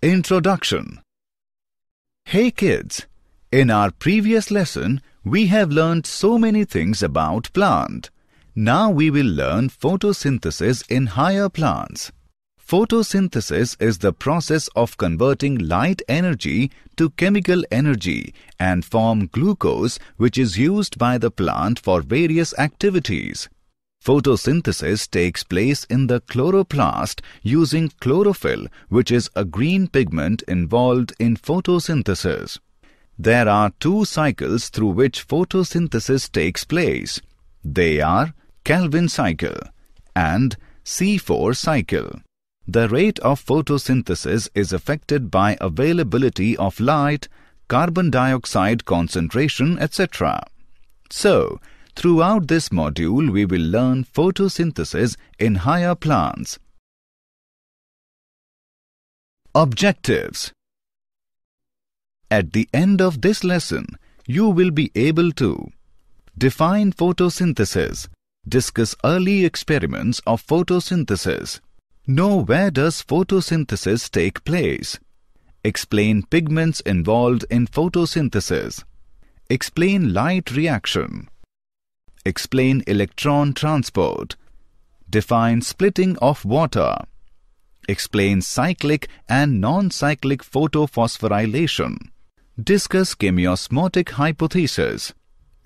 Introduction. Hey kids, in our previous lesson, we have learned so many things about plant. Now we will learn photosynthesis in higher plants. Photosynthesis is the process of converting light energy to chemical energy and form glucose, which is used by the plant for various activities. Photosynthesis takes place in the chloroplast using chlorophyll, which is a green pigment involved in photosynthesis. There are two cycles through which photosynthesis takes place. They are Calvin cycle and C4 cycle. The rate of photosynthesis is affected by availability of light, carbon dioxide concentration, etc. So, throughout this module, we will learn photosynthesis in higher plants. Objectives. At the end of this lesson, you will be able to define photosynthesis, discuss early experiments of photosynthesis, know where does photosynthesis take place, explain pigments involved in photosynthesis, explain light reaction, explain electron transport, define splitting of water, explain cyclic and non-cyclic photophosphorylation, discuss Chemiosmotic Hypothesis,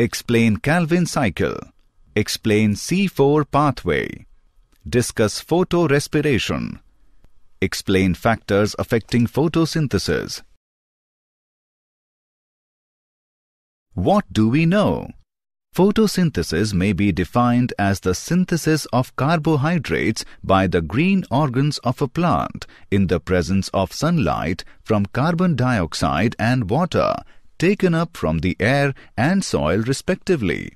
explain Calvin cycle, explain C4 pathway, discuss Photorespiration, explain factors affecting photosynthesis. What do we know? Photosynthesis may be defined as the synthesis of carbohydrates by the green organs of a plant in the presence of sunlight from carbon dioxide and water taken up from the air and soil respectively.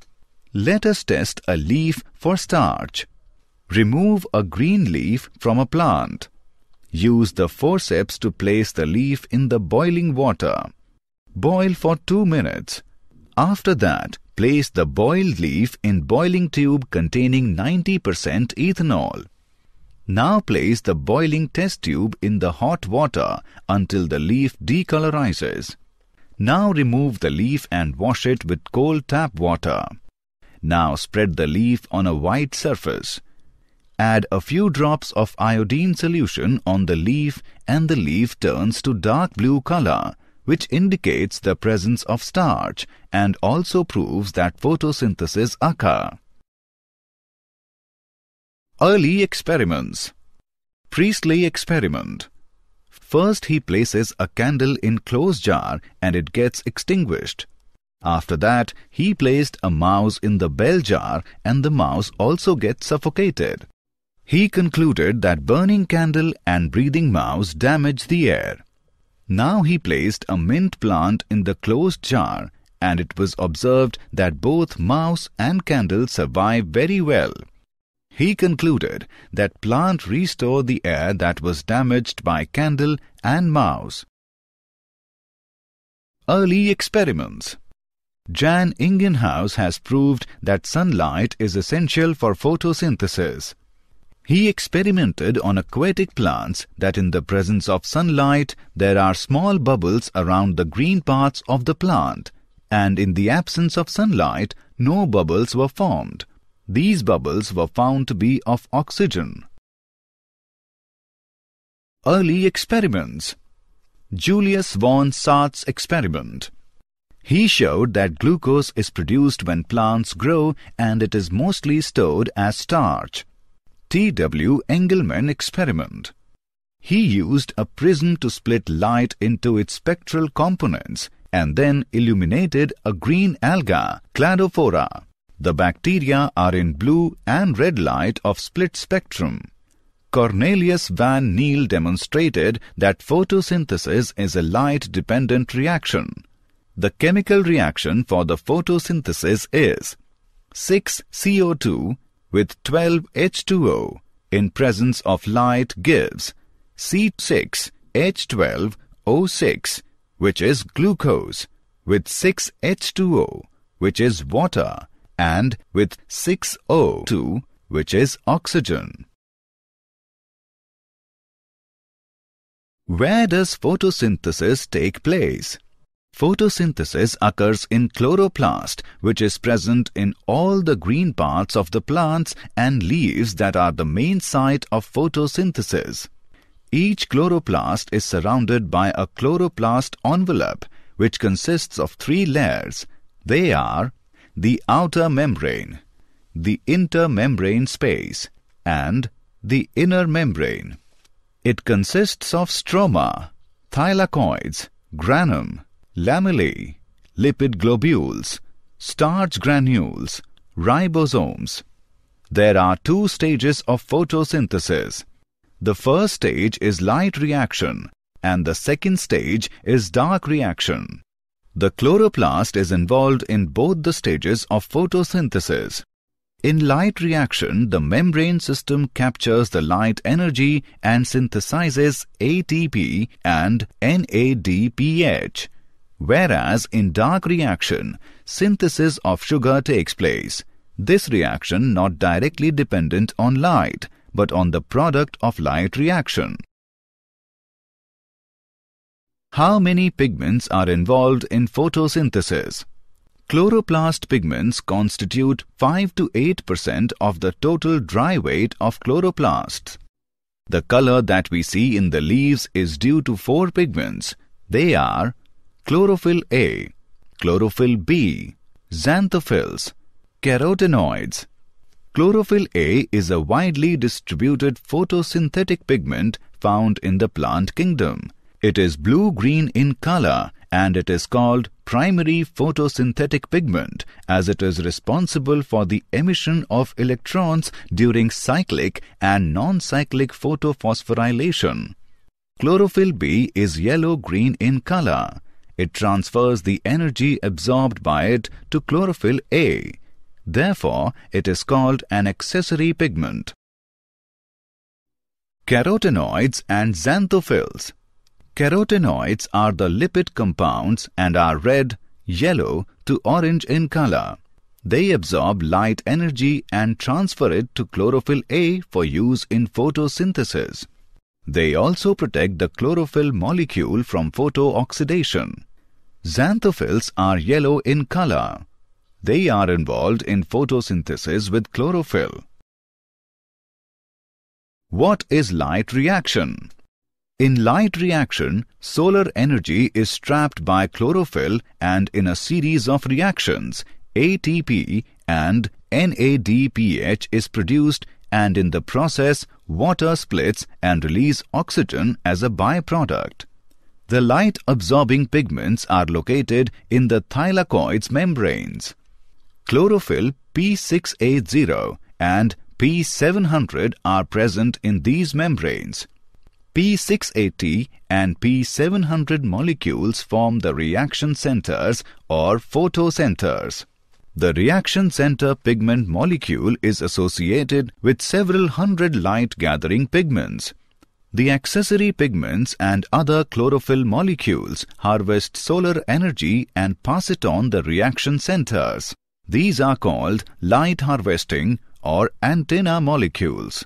Let us test a leaf for starch. Remove a green leaf from a plant. Use the forceps to place the leaf in the boiling water. Boil for 2 minutes. After that, place the boiled leaf in boiling tube containing 90% ethanol. Now place the boiling test tube in the hot water until the leaf decolorizes. Now remove the leaf and wash it with cold tap water. Now spread the leaf on a white surface. Add a few drops of iodine solution on the leaf and the leaf turns to dark blue color, which indicates the presence of starch and also proves that photosynthesis occurs. Early experiments. Priestley experiment. First he places a candle in closed jar and it gets extinguished. After that, he placed a mouse in the bell jar and the mouse also gets suffocated. He concluded that burning candle and breathing mouse damage the air. Now he placed a mint plant in the closed jar and it was observed that both mouse and candle survive very well. He concluded that plant restored the air that was damaged by candle and mouse. Early experiments. Jan Ingenhouse has proved that sunlight is essential for photosynthesis. He experimented on aquatic plants that in the presence of sunlight there are small bubbles around the green parts of the plant, and in the absence of sunlight no bubbles were formed. These bubbles were found to be of oxygen. Early experiments. Julius von Saat's experiment. He showed that glucose is produced when plants grow and it is mostly stored as starch. T.W. Engelmann experiment. He used a prism to split light into its spectral components and then illuminated a green alga, Cladophora. The bacteria are in blue and red light of split spectrum. Cornelius van Niel demonstrated that photosynthesis is a light-dependent reaction. The chemical reaction for the photosynthesis is 6CO2 with 12 H2O in presence of light gives C6H12O6, which is glucose, with 6 H2O, which is water, and with 6O2, which is oxygen. Where does photosynthesis take place? Photosynthesis occurs in chloroplast, which is present in all the green parts of the plants and leaves that are the main site of photosynthesis. Each chloroplast is surrounded by a chloroplast envelope, which consists of 3 layers. They are the outer membrane, the intermembrane space, and the inner membrane. It consists of stroma, thylakoids, granum, lamellae, lipid globules, starch granules, ribosomes. There are 2 stages of photosynthesis. The first stage is light reaction and the second stage is dark reaction. The chloroplast is involved in both the stages of photosynthesis. In light reaction, the membrane system captures the light energy and synthesizes ATP and NADPH. Whereas in dark reaction, synthesis of sugar takes place. This reaction not directly dependent on light, but on the product of light reaction. How many pigments are involved in photosynthesis? Chloroplast pigments constitute 5 to 8% of the total dry weight of chloroplasts. The color that we see in the leaves is due to 4 pigments. They are Chlorophyll A, Chlorophyll B, Xanthophylls, Carotenoids. Chlorophyll A is a widely distributed photosynthetic pigment found in the plant kingdom. It is blue-green in color and it is called primary photosynthetic pigment as it is responsible for the emission of electrons during cyclic and non-cyclic photophosphorylation. Chlorophyll B is yellow-green in color. It transfers the energy absorbed by it to chlorophyll A. Therefore, it is called an accessory pigment. Carotenoids and Xanthophylls. Carotenoids are the lipid compounds and are red, yellow to orange in color. They absorb light energy and transfer it to chlorophyll A for use in photosynthesis. They also protect the chlorophyll molecule from photooxidation. Xanthophylls are yellow in color. They are involved in photosynthesis with chlorophyll. What is light reaction? In light reaction, solar energy is trapped by chlorophyll and in a series of reactions, ATP and NADPH is produced and in the process, water splits and release oxygen as a byproduct. The light-absorbing pigments are located in the thylakoids membranes. Chlorophyll P680 and P700 are present in these membranes. P680 and P700 molecules form the reaction centers or photocenters. The reaction center pigment molecule is associated with several hundred light-gathering pigments. The accessory pigments and other chlorophyll molecules harvest solar energy and pass it on the reaction centers. These are called light harvesting or antenna molecules.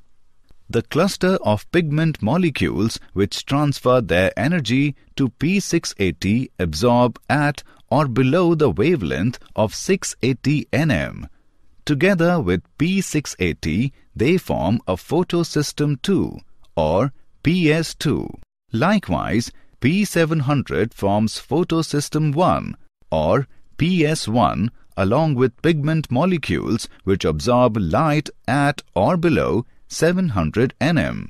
The cluster of pigment molecules which transfer their energy to P680 absorb at or below the wavelength of 680 nm. Together with P680, they form a photosystem 2 or PS2. Likewise, P700 forms photosystem 1 or PS1 along with pigment molecules which absorb light at or below 700 nm.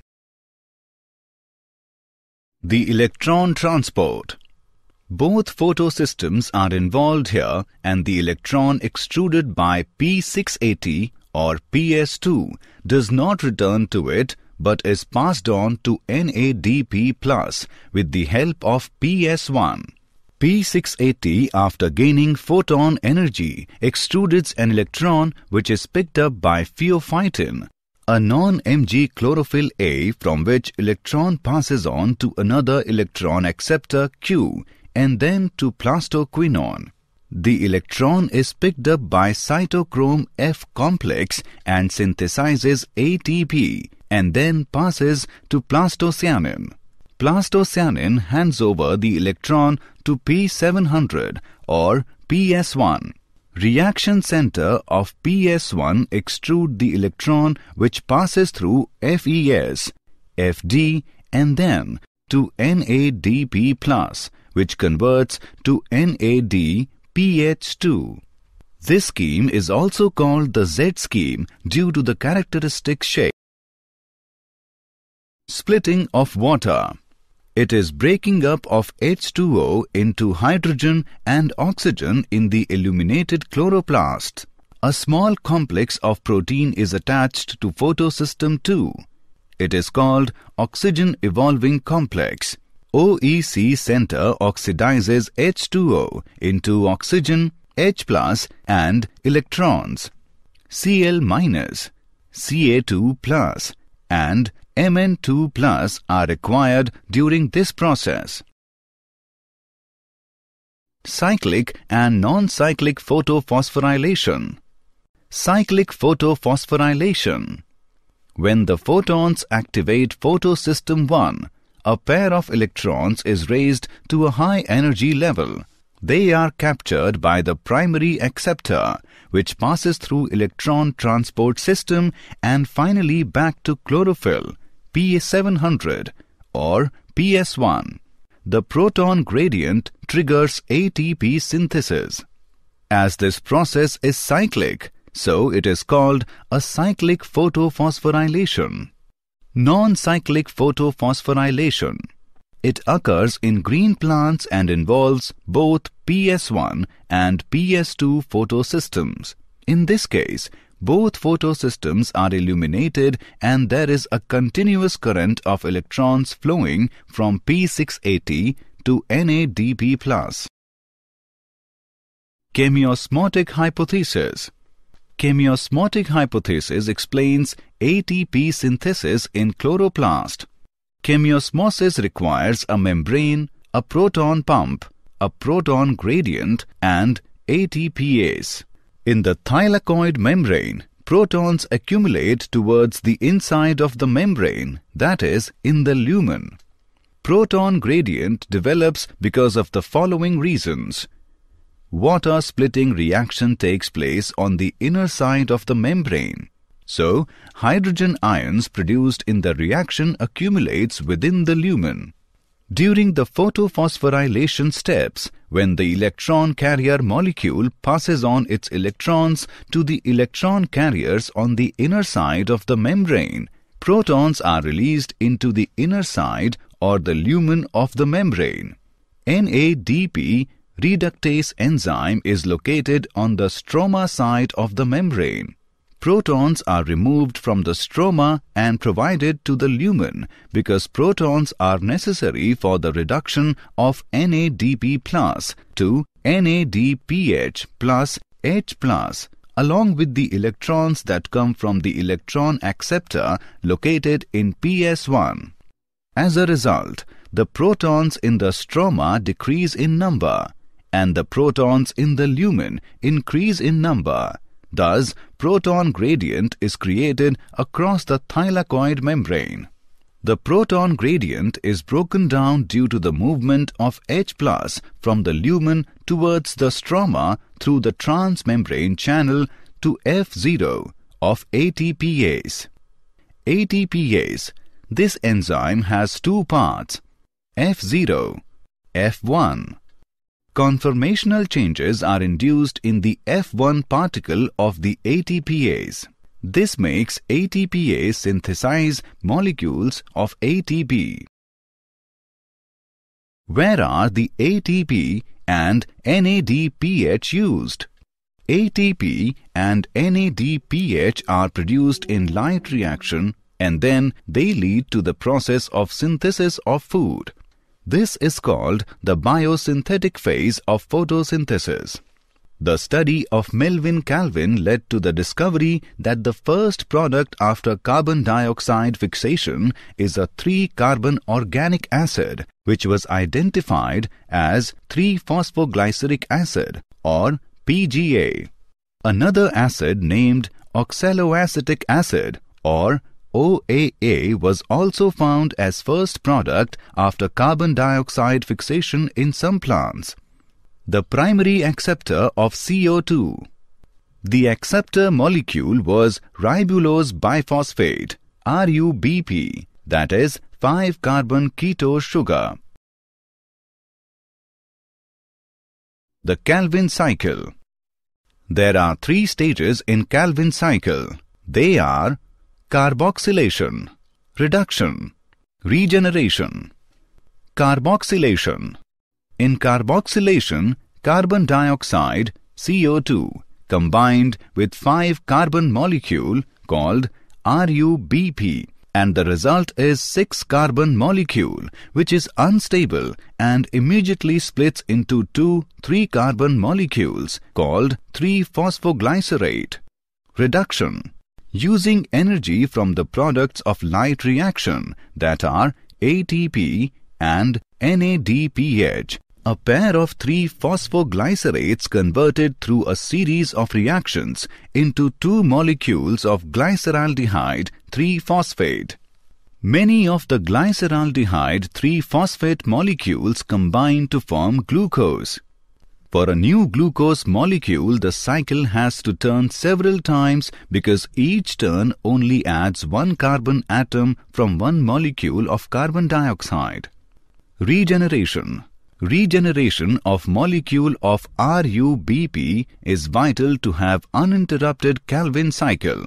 The electron transport. Both photosystems are involved here and the electron extruded by P680 or PS2 does not return to it but is passed on to NADP+ with the help of PS1. P680 after gaining photon energy extrudes an electron which is picked up by pheophytin, a non-Mg chlorophyll A from which electron passes on to another electron acceptor Q and then to plastoquinone. The electron is picked up by cytochrome F complex and synthesizes ATP and then passes to plastocyanin. Plastocyanin hands over the electron to P700 or PS1. Reaction center of PS1 extrude the electron which passes through FES, FD and then to NADP+, which converts to NADPH2. This scheme is also called the Z scheme due to the characteristic shape. Splitting of water. It is breaking up of H2O into hydrogen and oxygen in the illuminated chloroplast. A small complex of protein is attached to photosystem 2. It is called oxygen evolving complex. OEC center oxidizes H2O into oxygen, H+ and electrons. Cl-, Ca2+, and Mn2+ are required during this process. Cyclic and non-cyclic photophosphorylation. Cyclic photophosphorylation. When the photons activate photosystem 1, a pair of electrons is raised to a high energy level. They are captured by the primary acceptor, which passes through electron transport system and finally back to chlorophyll, P700 or PS1. The proton gradient triggers ATP synthesis. As this process is cyclic, so it is called a cyclic photophosphorylation. Non-cyclic photophosphorylation. It occurs in green plants and involves both PS1 and PS2 photosystems. In this case, both photosystems are illuminated and there is a continuous current of electrons flowing from P680 to NADP+. Chemiosmotic Hypothesis. Chemiosmotic hypothesis explains ATP synthesis in chloroplast. Chemiosmosis requires a membrane, a proton pump, a proton gradient and ATPase. In the thylakoid membrane, protons accumulate towards the inside of the membrane, that is, in the lumen. Proton gradient develops because of the following reasons. Water splitting reaction takes place on the inner side of the membrane. So, hydrogen ions produced in the reaction accumulates within the lumen. During the photophosphorylation steps, when the electron carrier molecule passes on its electrons to the electron carriers on the inner side of the membrane, protons are released into the inner side or the lumen of the membrane. NADP reductase enzyme is located on the stroma side of the membrane. Protons are removed from the stroma and provided to the lumen because protons are necessary for the reduction of NADP+ to NADPH plus H+, along with the electrons that come from the electron acceptor located in PS1. As a result, the protons in the stroma decrease in number and the protons in the lumen increase in number. Thus, proton gradient is created across the thylakoid membrane. The proton gradient is broken down due to the movement of H+ from the lumen towards the stroma through the transmembrane channel to F0 of ATPase. ATPase. This enzyme has two parts, F0, F1. Conformational changes are induced in the F1 particle of the ATPase. This makes ATPase synthesize molecules of ATP. Where are the ATP and NADPH used? ATP and NADPH are produced in light reaction and then they lead to the process of synthesis of food. This is called the biosynthetic phase of photosynthesis. The study of Melvin Calvin led to the discovery that the first product after carbon dioxide fixation is a 3-carbon organic acid, which was identified as 3-phosphoglyceric acid or PGA. Another acid named oxaloacetic acid or OAA was also found as first product after carbon dioxide fixation in some plants. The primary acceptor of CO2. The acceptor molecule was ribulose biphosphate, RUBP, that is 5-carbon ketose sugar. The Calvin cycle. There are 3 stages in Calvin cycle. They are carboxylation, reduction, regeneration. Carboxylation. In carboxylation, carbon dioxide, CO2, combined with 5-carbon molecule called RUBP, and the result is 6-carbon molecule, which is unstable and immediately splits into 2 3-carbon molecules called 3-phosphoglycerate. Reduction. Using energy from the products of light reaction, that are ATP and NADPH, a pair of 3-phosphoglycerates converted through a series of reactions into 2 molecules of glyceraldehyde 3-phosphate. Many of the glyceraldehyde 3-phosphate molecules combine to form glucose. For a new glucose molecule, the cycle has to turn several times because each turn only adds 1 carbon atom from 1 molecule of carbon dioxide. Regeneration. Regeneration of molecule of RUBP is vital to have uninterrupted Calvin cycle.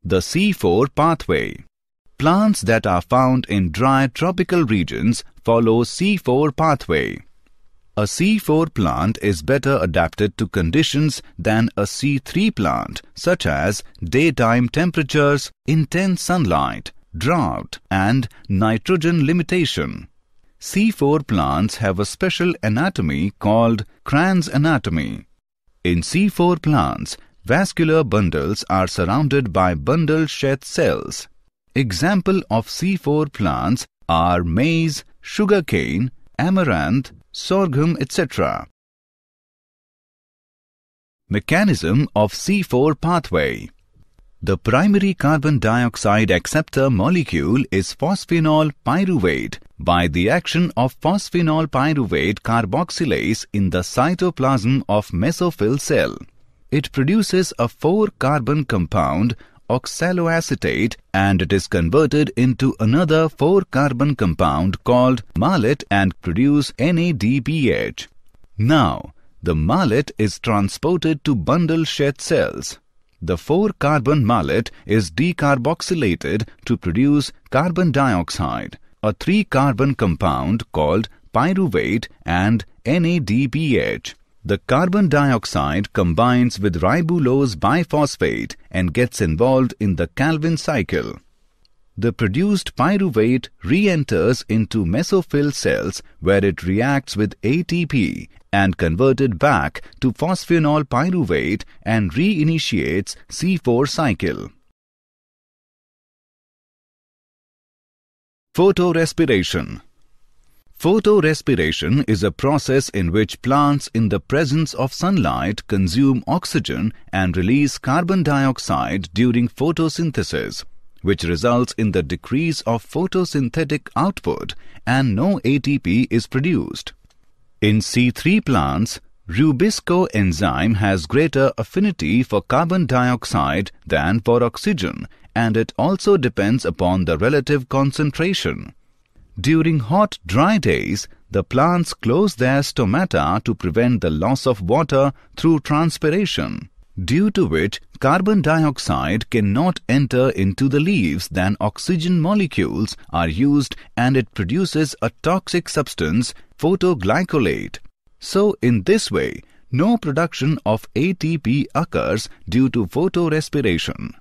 The C4 pathway. Plants that are found in dry tropical regions follow C4 pathway. A C4 plant is better adapted to conditions than a C3 plant, such as daytime temperatures, intense sunlight, drought, and nitrogen limitation. C4 plants have a special anatomy called Cran's anatomy. In C4 plants, vascular bundles are surrounded by bundle sheath cells. Example of C4 plants are maize, sugarcane, amaranth, sorghum, etc. Mechanism of C4 pathway. The primary carbon dioxide acceptor molecule is phosphenol pyruvate by the action of phosphenol pyruvate carboxylase in the cytoplasm of mesophyll cell. It produces a 4-carbon compound oxaloacetate and it is converted into another 4-carbon compound called malate and produce NADPH. Now, the malate is transported to bundle sheath cells. The 4-carbon malate is decarboxylated to produce carbon dioxide, a 3-carbon compound called pyruvate and NADPH. The carbon dioxide combines with ribulose biphosphate and gets involved in the Calvin cycle. The produced pyruvate re-enters into mesophyll cells where it reacts with ATP and converted back to phosphenol pyruvate and re-initiates C4 cycle. Photorespiration. Photorespiration is a process in which plants in the presence of sunlight consume oxygen and release carbon dioxide during photosynthesis, which results in the decrease of photosynthetic output and no ATP is produced. In C3 plants, rubisco enzyme has greater affinity for carbon dioxide than for oxygen, and it also depends upon the relative concentration. During hot, dry days, the plants close their stomata to prevent the loss of water through transpiration, due to which carbon dioxide cannot enter into the leaves than oxygen molecules are used and it produces a toxic substance, photoglycolate. So, in this way, no production of ATP occurs due to photorespiration.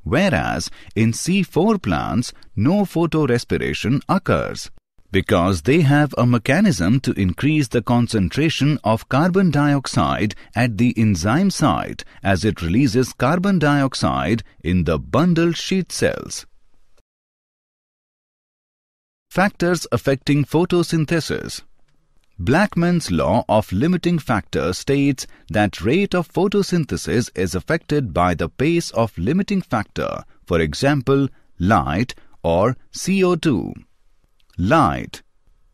Whereas in C4 plants, no photorespiration occurs because they have a mechanism to increase the concentration of carbon dioxide at the enzyme site as it releases carbon dioxide in the bundle sheath cells. Factors affecting photosynthesis. Blackman's law of limiting factor states that rate of photosynthesis is affected by the pace of limiting factor, for example, light or CO2. Light.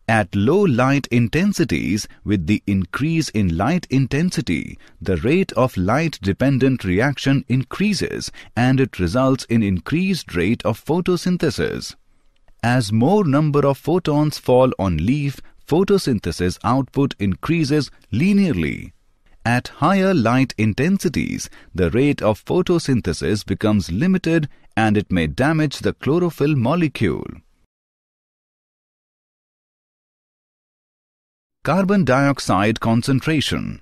At low light intensities, with the increase in light intensity, the rate of light-dependent reaction increases and it results in increased rate of photosynthesis. As more number of photons fall on leaf, photosynthesis output increases linearly. At higher light intensities, the rate of photosynthesis becomes limited and it may damage the chlorophyll molecule. Carbon dioxide concentration.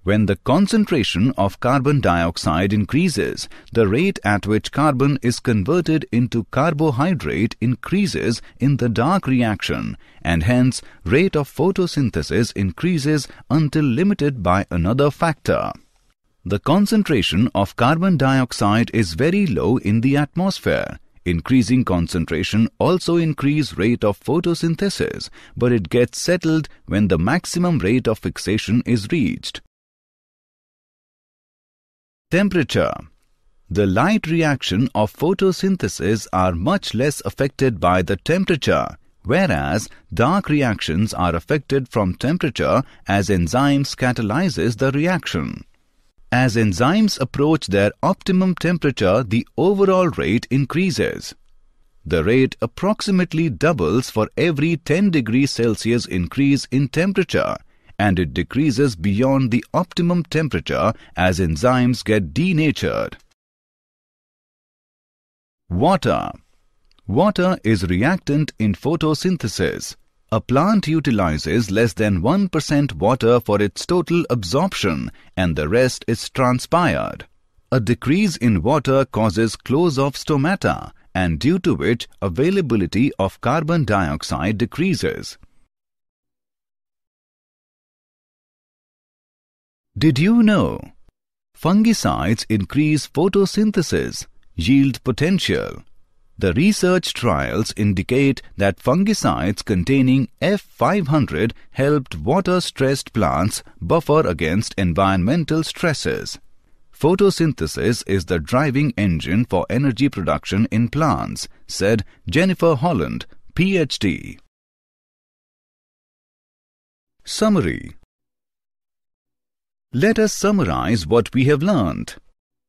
When the concentration of carbon dioxide increases, the rate at which carbon is converted into carbohydrate increases in the dark reaction, and hence rate of photosynthesis increases until limited by another factor. The concentration of carbon dioxide is very low in the atmosphere. Increasing concentration also increase rate of photosynthesis, but it gets settled when the maximum rate of fixation is reached. Temperature. The light reaction of photosynthesis are much less affected by the temperature, whereas dark reactions are affected from temperature as enzymes catalyzes the reaction. As enzymes approach their optimum temperature, the overall rate increases. The rate approximately doubles for every 10 degrees Celsius increase in temperature, and it decreases beyond the optimum temperature as enzymes get denatured. Water. Water is reactant in photosynthesis. A plant utilizes less than 1% water for its total absorption and the rest is transpired. A decrease in water causes close of stomata, and due to which availability of carbon dioxide decreases. Did you know? Fungicides increase photosynthesis, yield potential. The research trials indicate that fungicides containing F500 helped water-stressed plants buffer against environmental stresses. Photosynthesis is the driving engine for energy production in plants, said Jennifer Holland, PhD. Summary. Let us summarize what we have learned.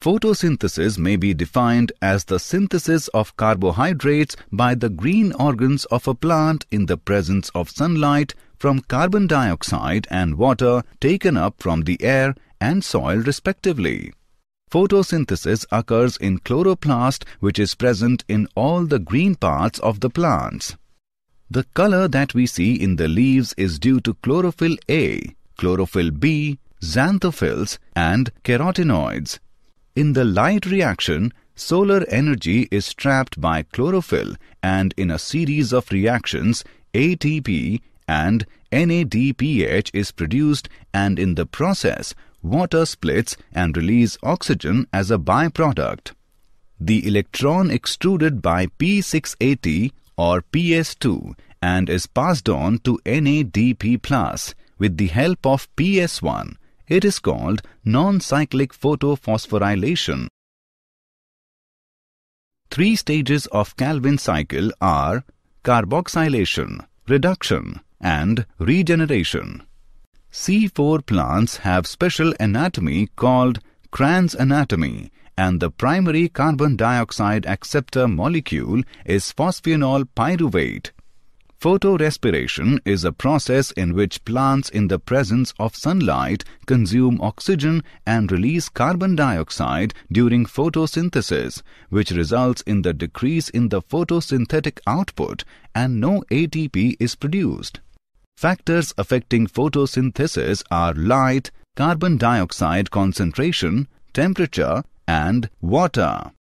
Photosynthesis may be defined as the synthesis of carbohydrates by the green organs of a plant in the presence of sunlight from carbon dioxide and water taken up from the air and soil respectively. Photosynthesis occurs in chloroplast, which is present in all the green parts of the plants. The color that we see in the leaves is due to chlorophyll A, chlorophyll B, xanthophylls and carotenoids. In the light reaction, solar energy is trapped by chlorophyll and in a series of reactions, ATP and NADPH is produced and in the process, water splits and release oxygen as a byproduct. The electron extruded by P680 or PS2 and is passed on to NADP+. With the help of PS1. It is called non-cyclic photophosphorylation. 3 stages of Calvin cycle are carboxylation, reduction, and regeneration. C4 plants have special anatomy called Cran's anatomy, and the primary carbon dioxide acceptor molecule is phosphenol pyruvate. Photorespiration is a process in which plants in the presence of sunlight consume oxygen and release carbon dioxide during photosynthesis, which results in the decrease in the photosynthetic output and no ATP is produced. Factors affecting photosynthesis are light, carbon dioxide concentration, temperature, and water.